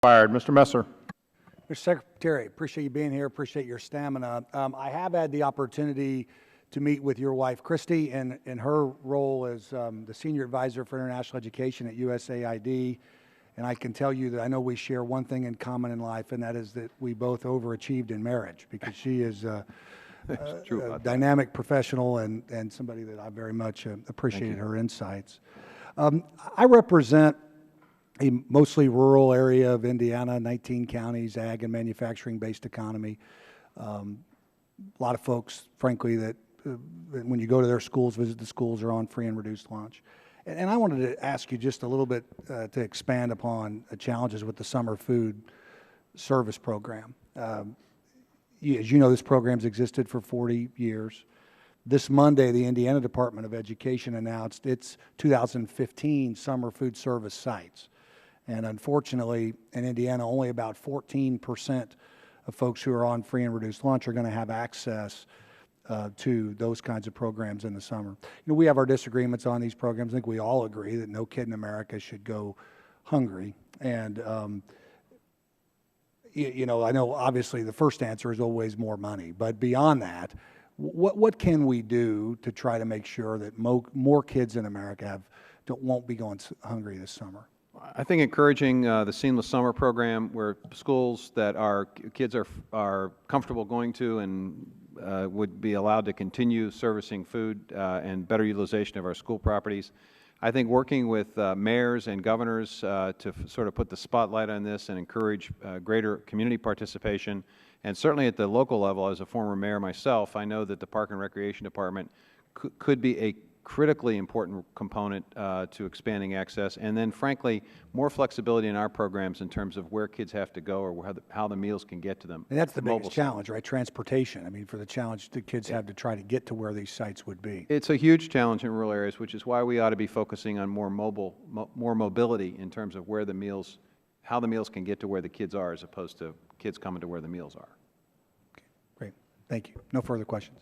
Mr. Messer. Mr. Secretary, appreciate you being here, appreciate your stamina. I have had the opportunity to meet with your wife, Christy, in her role as the Senior Advisor for International Education at USAID. And I can tell you that I know we share one thing in common in life, and that is that we both overachieved in marriage, because she is a dynamic professional and somebody that I very much appreciated her insights. I represent a mostly rural area of Indiana, 19 counties, ag and manufacturing-based economy. A lot of folks, frankly, that when you go to their schools, visit the schools, are on free and reduced lunch. And I wanted to ask you just a little bit to expand upon the challenges with the summer food service program. As you know, this program's existed for 40 years. This Monday, the Indiana Department of Education announced its 2015 summer food service sites. And unfortunately, in Indiana, only about 14% of folks who are on free and reduced lunch are going to have access to those kinds of programs in the summer. You know, we have our disagreements on these programs. I think we all agree that no kid in America should go hungry. And, you know, I know obviously the first answer is always more money. But beyond that, what can we do to try to make sure that more kids in America won't be going hungry this summer? I think encouraging the Seamless Summer Program, where schools that our kids are comfortable going to and would be allowed to continue servicing food and better utilization of our school properties. I think working with mayors and governors to sort of put the spotlight on this and encourage greater community participation. And certainly at the local level, as a former mayor myself, I know that the Park and Recreation Department could be a critically important component to expanding access, and then frankly more flexibility in our programs in terms of where kids have to go or how the meals can get to them. And that's the biggest challenge, right? Transportation. I mean, for the challenge the kids have to try to get to where these sites would be. It's a huge challenge in rural areas, which is why we ought to be focusing on more mobility in terms of where the meals, how the meals can get to where the kids are, as opposed to kids coming to where the meals are. Okay, great. Thank you. No further questions.